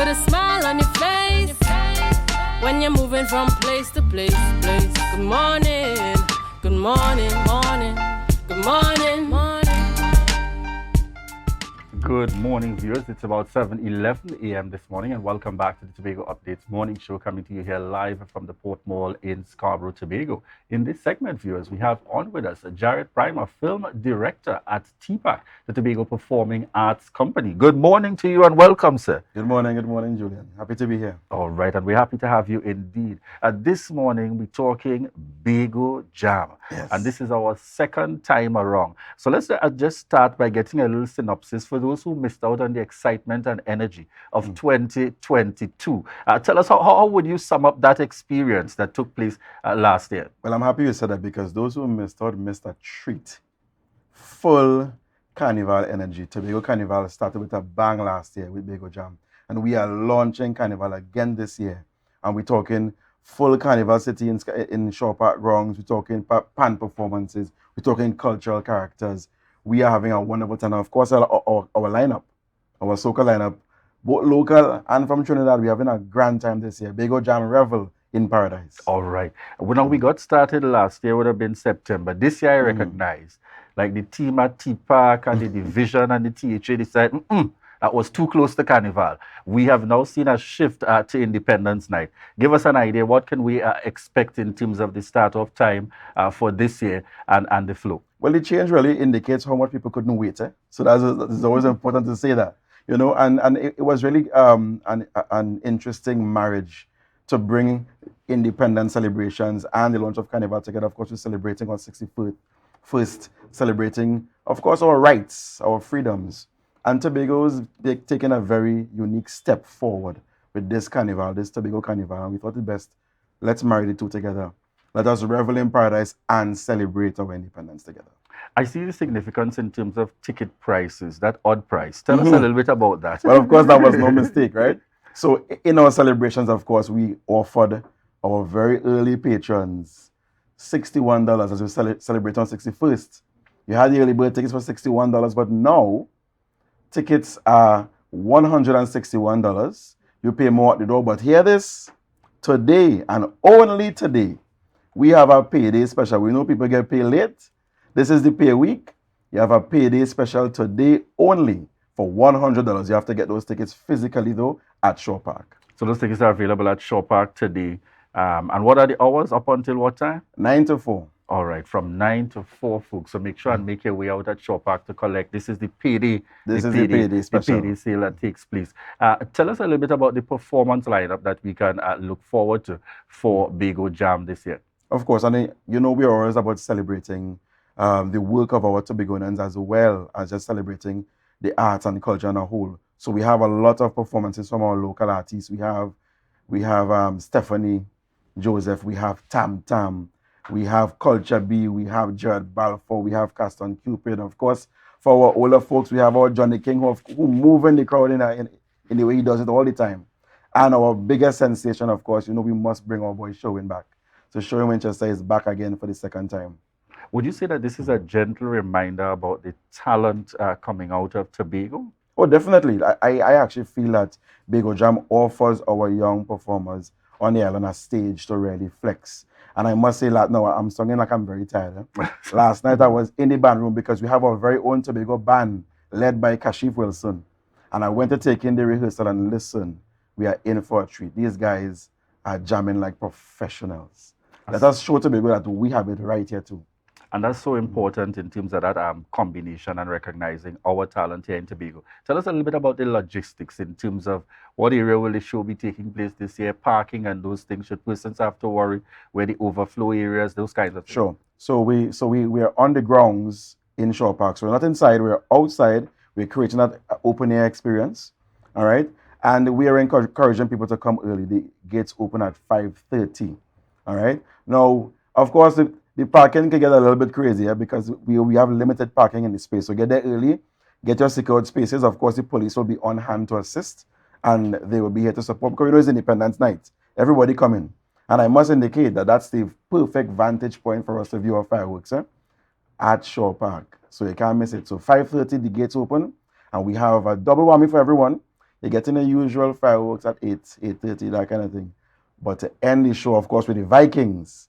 put a smile on your face when you're moving from place to place. Good morning, good morning, morning, good morning, morning. Good morning, viewers. It's about 7:11 a.m. this morning, and welcome back to the Tobago Updates morning show, coming to you here live from the Port Mall in Scarborough, Tobago. In this segment, viewers, we have on with us Prima, film director at TPAC, the Tobago Performing Arts Company. Good morning to you and welcome, sir. Good morning, Julian. Happy to be here. All right, and we're happy to have you indeed. This morning, we're talking Bago Jam, Yes. and this is our second time around. So let's just start by getting a little synopsis for those who missed out on the excitement and energy of 2022. Tell us, how would you sum up that experience that took place last year? Well, I'm happy you said that because those who missed out missed a treat. Full Carnival energy. Tobago Carnival started with a bang last year with Bago Jam. And we are launching Carnival again this year. And we're talking full Carnival City in Shaw Park grounds. We're talking pan performances. We're talking cultural characters. We are having a wonderful time. Of course, our lineup, our soca lineup, both local and from Trinidad, we're having a grand time this year. Bago Jam Revel in Paradise. All right. When we got started last year, would have been September. This year, I recognize, like the team at TPAC and the division and the THA decided, that was too close to Carnival. We have now seen a shift to Independence Night. Give us an idea, what can we expect in terms of the start-off time for this year and the flow? Well, the change really indicates how much people couldn't wait. So that's always important to say that, you know, and it was really an interesting marriage to bring independence celebrations and the launch of Carnival together. Of course, we're celebrating our 61st, celebrating, of course, our rights, our freedoms. And Tobago's taken a very unique step forward with this Carnival, this Tobago Carnival, and we thought it best, let's marry the two together. Let us revel in paradise and celebrate our independence together. I see the significance in terms of ticket prices, that odd price. Tell us a little bit about that. Well, of course, that was no mistake, right? So in our celebrations, of course, we offered our very early patrons $61 as we celebrate on 61st. You had the early bird tickets for $61, but now tickets are $161. You pay more at the door, but hear this, today and only today, we have a payday special. We know people get paid late. This is the pay week. You have a payday special today only for $100. You have to get those tickets physically, though, at Shaw Park. So those tickets are available at Shaw Park today. And what are the hours? Up until what time? 9 to 4. All right, from 9 to 4, folks. So make sure and make your way out at Shaw Park to collect. This is the payday. This is the payday special. The payday sale that takes place. Tell us a little bit about the performance lineup that we can look forward to for Bago Jam this year. Of course, and you know we're always about celebrating the work of our Tobagoans as well as just celebrating the arts and the culture on a whole. So we have a lot of performances from our local artists. We have Stephanie Joseph, we have Tam Tam, we have Culture B, we have Jared Balfour, we have Caston Cupid. Of course, for our older folks, we have our Johnny King who move in the crowd in the way he does it all the time. And our biggest sensation, of course, you know, we must bring our boy Sherwin back. So Sherwin Winchester is back again for the second time. Would you say that this is a gentle reminder about the talent coming out of Tobago? Oh, definitely. I actually feel that Bago Jam offers our young performers on the island a stage to really flex. And I must say that now, I'm singing like I'm very tired. Last night I was in the band room because we have our very own Tobago band led by Kashif Wilson. And I went to take in the rehearsal and listen. We are in for a treat. These guys are jamming like professionals. Let us show Tobago that we have it right here too. And that's so important in terms of that combination and recognizing our talent here in Tobago. Tell us a little bit about the logistics in terms of what area will the show be taking place this year, parking and those things. Should persons have to worry where the overflow areas, those kinds of things? Sure. So we are on the grounds in Shaw Park. So we're not inside, we're outside. We're creating that open air experience. All right. And we are encouraging people to come early. The gates open at 5:30. All right. Now, of course, the parking can get a little bit crazier because we have limited parking in the space. So get there early, get your secured spaces. Of course, the police will be on hand to assist and they will be here to support because you know it's Independence Night. Everybody come in. And I must indicate that that's the perfect vantage point for us to view our fireworks at Shaw Park. So you can't miss it. So 5:30, the gates open and we have a double whammy for everyone. You're getting the usual fireworks at 8, 8:30, that kind of thing. But to end the show, of course, with the Vikings,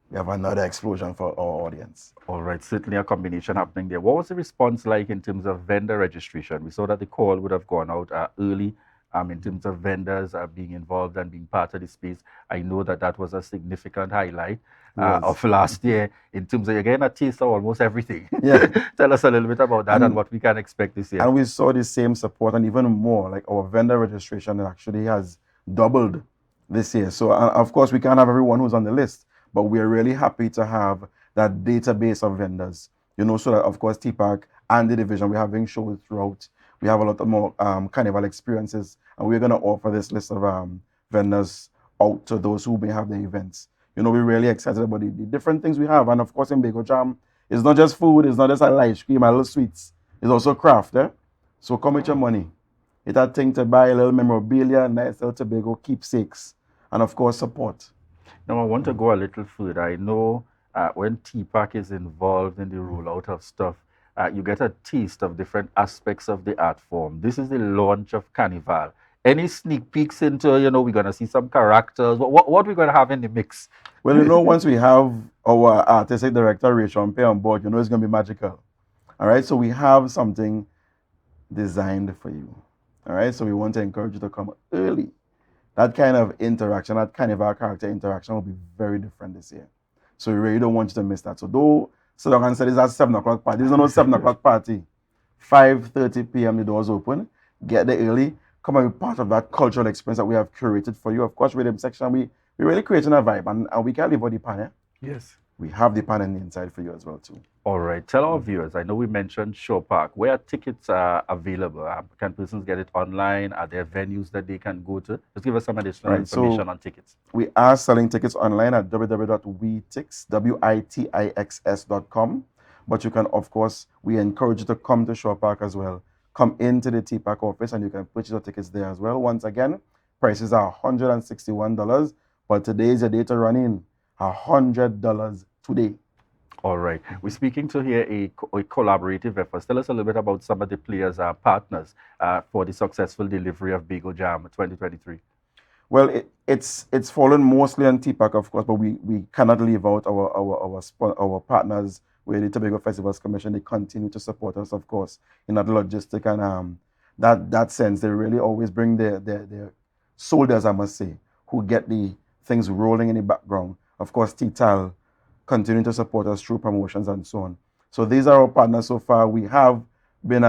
we have another explosion for our audience. All right, certainly a combination happening there. What was the response like in terms of vendor registration? We saw that the call would have gone out early in terms of vendors being involved and being part of the space. I know that that was a significant highlight of last year in terms of, again, a taste of almost everything. Yeah. Tell us a little bit about that and what we can expect this year. And we saw the same support and even more, like our vendor registration actually has doubled this year. So, of course, we can't have everyone who's on the list, but we're really happy to have that database of vendors, you know, so that, of course, TPAC and the division, we're having shows throughout. We have a lot of more carnival experiences, and we're going to offer this list of vendors out to those who may have the events. You know, we're really excited about the different things we have. And, of course, in Bago Jam, it's not just food, it's not just a ice cream, a little sweets. It's also craft, eh? So come with your money. It's that thing to buy a little memorabilia, nice little Tobago keepsakes, and, of course, support. Now, I want to go a little further. I know when TPAC is involved in the rollout of stuff, you get a taste of different aspects of the art form. This is the launch of Carnival. Any sneak peeks into, you know, we're going to see some characters? What we're going to have in the mix? Well, you know, once we have our artistic director, Rachel on board, you know it's going to be magical. All right, so we have something designed for you. All right, so we want to encourage you to come early. That kind of interaction, that Carnival character interaction will be very different this year. So we really don't want you to miss that. So don't sit down and say this is a 7 o'clock party. This is not a 7 o'clock party. 5:30 p.m. the doors open. Get there early. Come and be part of that cultural experience that we have curated for you. Of course, rhythm section, we're really creating a vibe, and we can't leave out the pan, eh? Yes. We have the pan on the inside for you as well, too. All right. Tell our viewers, I know we mentioned Shore Park. Where are tickets available? Can persons get it online? Are there venues that they can go to? Just give us some additional information on tickets. We are selling tickets online at www.witix.com. But you can, of course, we encourage you to come to Shore Park as well. Come into the TPAC office and you can purchase your tickets there as well. Once again, prices are $161, but today is your day to run in. $100 today. All right. We're speaking to here a collaborative effort. Tell us a little bit about some of the players, partners for the successful delivery of Bago Jam 2023. Well, it's fallen mostly on TPAC, of course, but we cannot leave out our partners with the Tobago Festivals Commission. They continue to support us, of course, in that logistic and that sense. They really always bring their soldiers, I must say, who get the things rolling in the background. Of course, TTAL continue to support us through promotions and so on. So these are our partners so far. We have been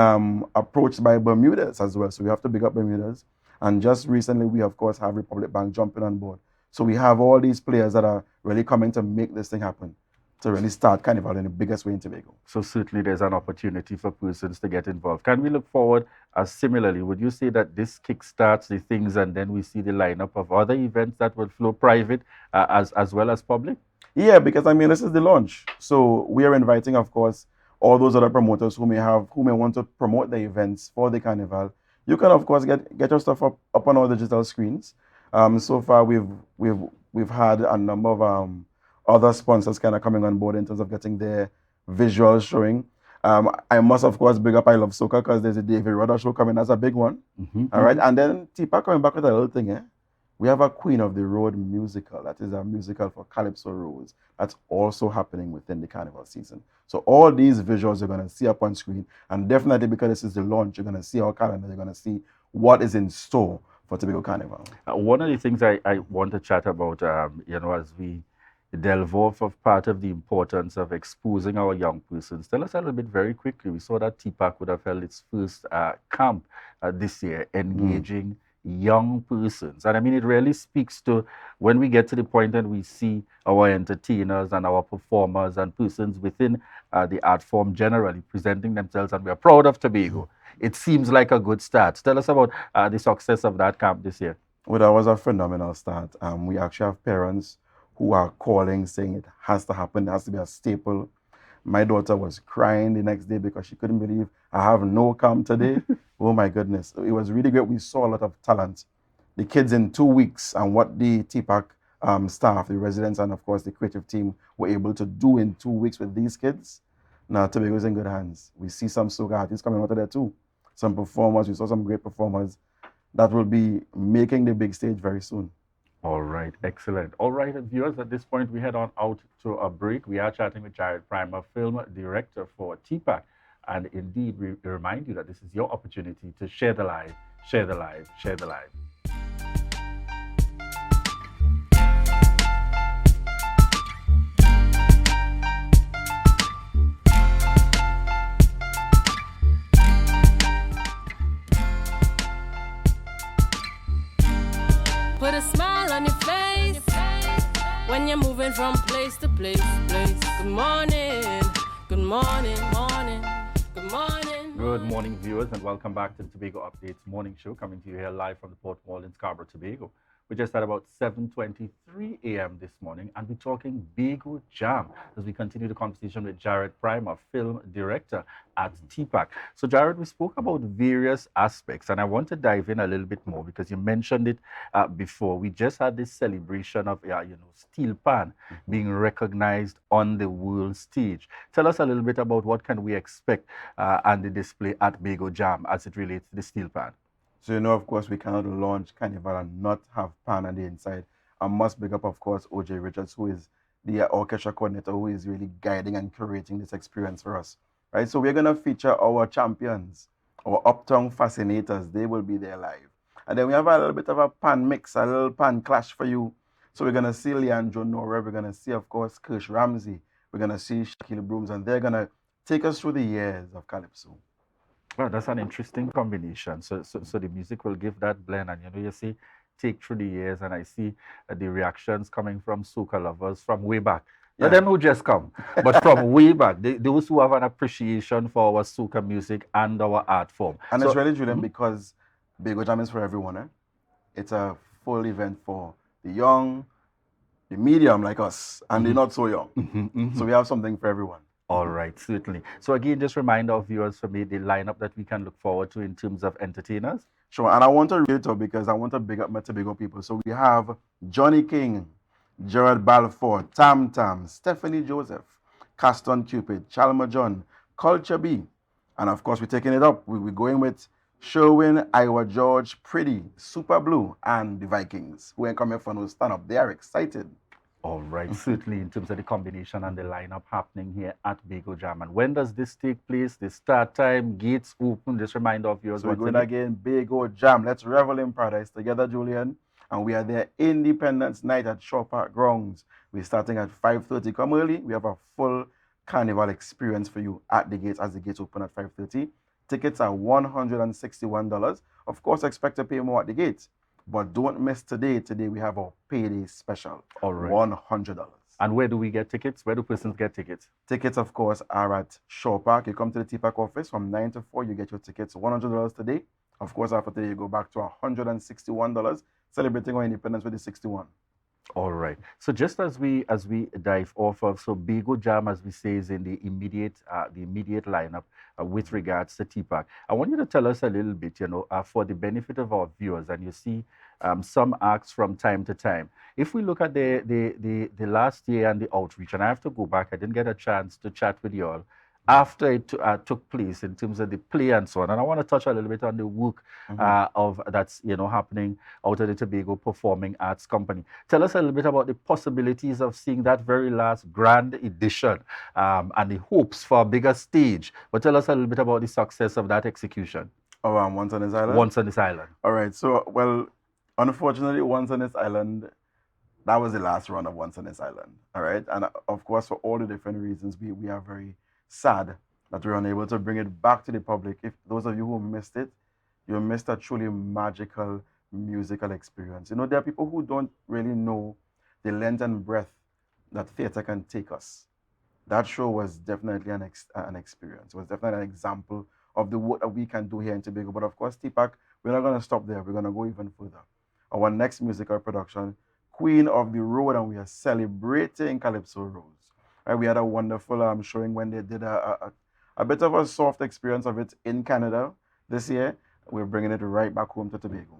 approached by Bermudas as well, so we have to big up Bermudas. And just recently, we, of course, have Republic Bank jumping on board. So we have all these players that are really coming to make this thing happen, to really start Carnival in the biggest way in Tobago. So certainly there's an opportunity for persons to get involved. Can we look forward similarly? Would you say that this kickstarts the things and then we see the lineup of other events that will flow private as well as public? Yeah, because I mean, this is the launch. So we are inviting, of course, all those other promoters who may want to promote the events for the Carnival. You can, of course, get your stuff up on our digital screens. So far, we've had a number of other sponsors kind of coming on board in terms of getting their visuals showing. I must, of course, big up I Love Soca because there's a David Rudder show coming. That's a big one. All right. And then TPAC coming back with a little thing, eh? We have a Queen of the Road musical. That is a musical for Calypso Rose. That's also happening within the Carnival season. So all these visuals you're going to see up on screen. And definitely because this is the launch, you're going to see our calendar. You're going to see what is in store for Tobago Carnival. One of the things I want to chat about, as we delve off of part of the importance of exposing our young persons. Tell us a little bit very quickly. We saw that TPAC would have held its first camp this year, engaging young persons. And I mean, it really speaks to when we get to the point and we see our entertainers and our performers and persons within the art form generally presenting themselves, and we are proud of Tobago. It seems like a good start. Tell us about the success of that camp this year. Well, that was a phenomenal start. We actually have parents who are calling, saying it has to happen, it has to be a staple. My daughter was crying the next day because she couldn't believe I have no camp today. Oh my goodness. It was really great. We saw a lot of talent. The kids in 2 weeks and what the TPAC staff, the residents, and of course the creative team were able to do in 2 weeks with these kids. Now Tobago's in good hands. We see some soca artists coming out of there too. Some performers, we saw some great performers. that will be making the big stage very soon. All right, excellent. All right, viewers, at this point, we head on out to a break. We are chatting with Jared Prima, film director for TPAC. And indeed, we remind you that this is your opportunity to share the live, share the live, share the live. Put a smile on your face when you're moving from place to place. Good morning, good morning, morning, good morning. Good morning, viewers, and welcome back to the Tobago Updates morning show, coming to you here live from the Port Mall in Scarborough, Tobago. We just at about 7:23 a.m. this morning, and we're talking Bago Jam as we continue the conversation with Jared Prima, film director at TPAC. So, Jared, we spoke about various aspects, and I want to dive in a little bit more because you mentioned it before. We just had this celebration of, steel pan being recognized on the world stage. Tell us a little bit about what can we expect and the display at Bago Jam as it relates to the steel pan. So, of course, we cannot launch Carnival and not have pan on the inside. I must big up, of course, OJ Richards, who is the orchestra coordinator, who is really guiding and curating this experience for us, right? So we're going to feature our champions, our uptown fascinators. They will be there live. And then we have a little bit of a pan mix, a little pan clash for you. So we're going to see Leandro Nora. We're going to see, of course, Kirsch Ramsey. We're going to see Shaquille Brooms. And they're going to take us through the years of Calypso. Well, that's an interesting combination. So the music will give that blend, and you see, take through the years, and I see the reactions coming from soca lovers from way back. Not them who just come, but from way back. Those who have an appreciation for our soca music and our art form. And it's really, Julian, because Bago Jam is for everyone. Eh? It's a full event for the young, the medium like us, and the not so young. So we have something for everyone. All right, certainly. So again, just remind our viewers for me the lineup that we can look forward to in terms of entertainers. Sure, and I want to read it out because I want to big up my Tobago people. So we have Johnny King, Gerard Balfour, Tam Tam, Stephanie Joseph, Caston Cupid, Chalma John, Culture B, and of course we're taking it up. We're going with Sherwin, Iowa George, Pretty, Super Blue, and the Vikings, who ain't coming for no stand up. They are excited. All right, certainly in terms of the combination and the lineup happening here at Bago Jam. And when does this take place? The start time, gates open. Just remind our viewers. So we're going again, Bago Jam. Let's revel in paradise together, Julian. And we are there Independence Night at Shaw Park Grounds. We're starting at 5:30. Come early. We have a full carnival experience for you at the gates as the gates open at 5:30. Tickets are $161. Of course, expect to pay more at the gates. But don't miss today. Today we have our payday special. All right. $100. And where do we get tickets? Where do persons get tickets? Tickets, of course, are at Shaw Park. You come to the TPAC office from 9 to 4. You get your tickets. $100 today. Of course, after today, you go back to $161. Celebrating our independence with the 61. All right. So just as we dive off of, so Bago Jam, as we say, is in the immediate lineup with regards to TPAC. I want you to tell us a little bit, for the benefit of our viewers, and you see some acts from time to time. If we look at the last year and the outreach, and I have to go back, I didn't get a chance to chat with you all after it took place in terms of the play and so on. And I want to touch a little bit on the work of that's happening out of the Tobago Performing Arts Company. Tell us a little bit about the possibilities of seeing that very last grand edition and the hopes for a bigger stage. But tell us a little bit about the success of that execution. Once on this Island? Once on this Island. All right. So, well, unfortunately, Once on this Island, that was the last run of Once on this Island. All right. And of course, for all the different reasons, we are very sad that we're unable to bring it back to the public. If those of you who missed it, you missed a truly magical musical experience. There are people who don't really know the length and breadth that theater can take us. That show was definitely an experience. It was definitely an example of the work that we can do here in Tobago. But of course, TPAC, we're not going to stop there. We're going to go even further. Our next musical production, Queen of the Road, and we are celebrating Calypso Rose. We had a wonderful showing when they did a bit of a soft experience of it in Canada this year. We're bringing it right back home to Tobago.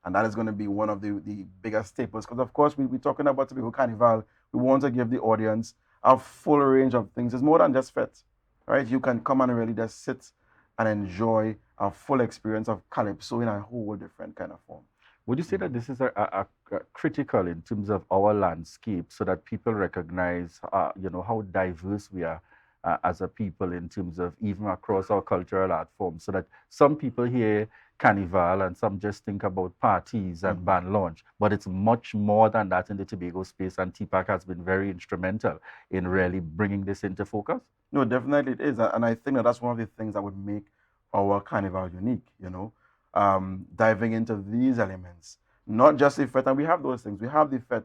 And that is going to be one of the biggest staples. Because, of course, we're talking about Tobago Carnival. We want to give the audience a full range of things. It's more than just fit. Right? You can come and really just sit and enjoy a full experience of calypso in a whole different kind of form. Would you say that this is a critical in terms of our landscape, so that people recognize, how diverse we are as a people in terms of even across our cultural art forms, so that some people hear Carnival and some just think about parties and band launch, but it's much more than that in the Tobago space, and TPAC has been very instrumental in really bringing this into focus? No, definitely it is. And I think that that's one of the things that would make our carnival unique, diving into these elements. Not just the fete, and we have those things. We have the fete,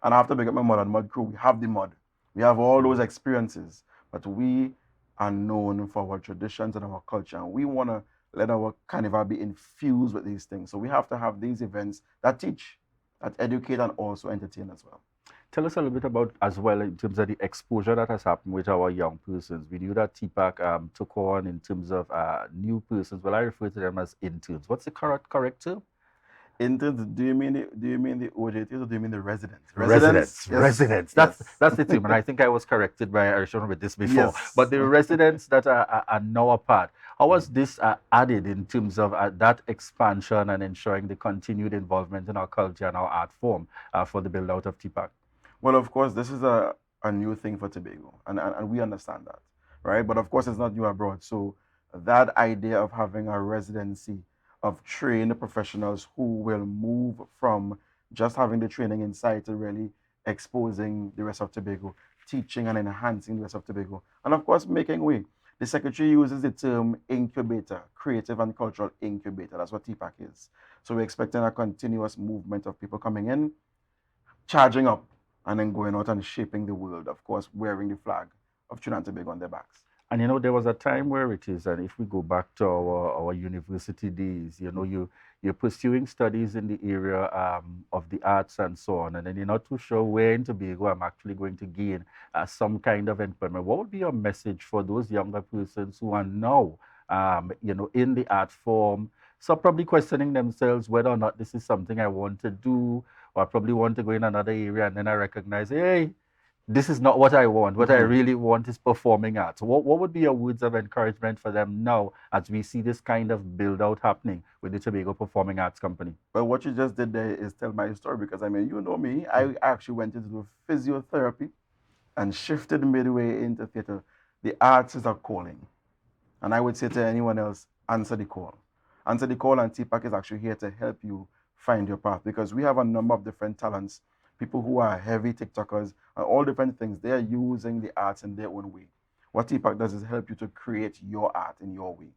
and after Big Up My Mud and Mud Crew, we have the mud. We have all those experiences, but we are known for our traditions and our culture, and we want to let our carnival be infused with these things. So we have to have these events that teach, that educate, and also entertain as well. Tell us a little bit about, as well, in terms of the exposure that has happened with our young persons. We knew that TPAC took on in terms of new persons. Well, I refer to them as interns. What's the correct term? Interns, do you mean the OJTs or do you mean the residents? Residents. Yes. Residents. That's the term. And I think I was corrected by Arishon with this before. Yes. But the residents that are now a part, how was this added in terms of that expansion and ensuring the continued involvement in our culture and our art form for the build out of TPAC? Well, of course, this is a new thing for Tobago, and we understand that, right? But of course, it's not new abroad. So that idea of having a residency of trained professionals who will move from just having the training inside to really exposing the rest of Tobago, teaching and enhancing the rest of Tobago, and of course, making way. The secretary uses the term incubator, creative and cultural incubator. That's what TPAC is. So we're expecting a continuous movement of people coming in, charging up, and then going out and shaping the world, of course, wearing the flag of Trinidad and Tobago on their backs. And there was a time where it is, and if we go back to our university days, you're pursuing studies in the area of the arts and so on, and then you're not too sure where in Tobago I'm actually going to gain some kind of employment. What would be your message for those younger persons who are now, in the art form, so probably questioning themselves whether or not this is something I want to do, or I probably want to go in another area, and then I recognize, hey, this is not what I want. What I really want is performing arts. What would be your words of encouragement for them now as we see this kind of build out happening with the Tobago Performing Arts Company? Well, what you just did there is tell my story, because you know me, I actually went into physiotherapy and shifted midway into theater. The arts is a calling. And I would say to anyone else, answer the call. Answer the call, and TPAC is actually here to help you find your path, because we have a number of different talents. People who are heavy TikTokers and all different things, they are using the arts in their own way. What TPAC does is help you to create your art in your way.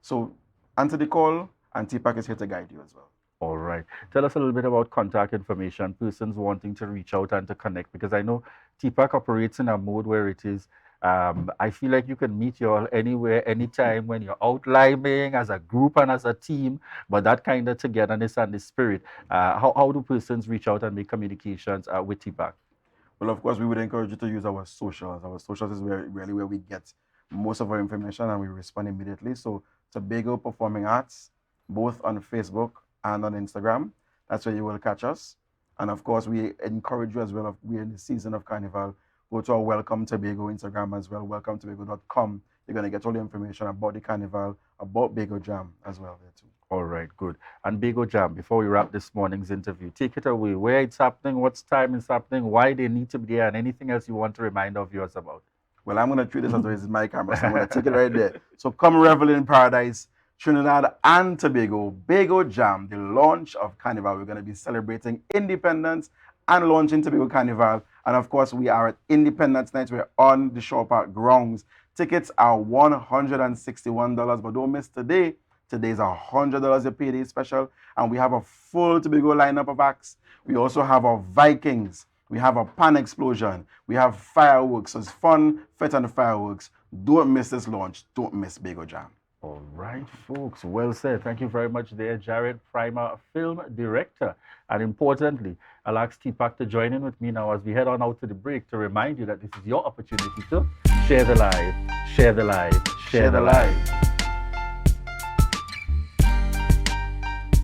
So answer the call, and TPAC is here to guide you as well. All right. Tell us a little bit about contact information, persons wanting to reach out and to connect, because I know TPAC operates in a mode where it is, I feel like you can meet you all anywhere, anytime when you're out liming as a group and as a team, but that kind of togetherness and the spirit. How do persons reach out and make communications with TPAC? Well, of course, we would encourage you to use our socials. Our socials is really where we get most of our information, and we respond immediately. So Tobago Performing Arts, both on Facebook and on Instagram. That's where you will catch us. And of course, we encourage you as well. We're in the season of Carnival. Go to our Welcome Tobago Instagram as well, welcometobago.com. You're going to get all the information about the Carnival, about Bago Jam as well there too. All right, good. And Bago Jam, before we wrap this morning's interview, take it away. Where it's happening, what time it's happening, why they need to be there, and anything else you want to remind our viewers about. Well, I'm going to treat this as though this is my camera, so I'm going to take it right there. So come revel in paradise, Trinidad and Tobago, Bago Jam, the launch of Carnival. We're going to be celebrating independence and launching Tobago Carnival. And of course, we are at Independence Night. We're on the Shore Park grounds. Tickets are $161, but don't miss today. Today's $100 a payday special, and we have a full Tobago lineup of acts. We also have our Vikings. We have a pan explosion. We have fireworks. So it's fun, fete and fireworks. Don't miss this launch. Don't miss Bago Jam. All right, folks. Well said. Thank you very much there, Jared, Prima film director. And importantly, I'll ask TPAC to join in with me now as we head on out to the break to remind you that this is your opportunity to share the light, share the light, share the light.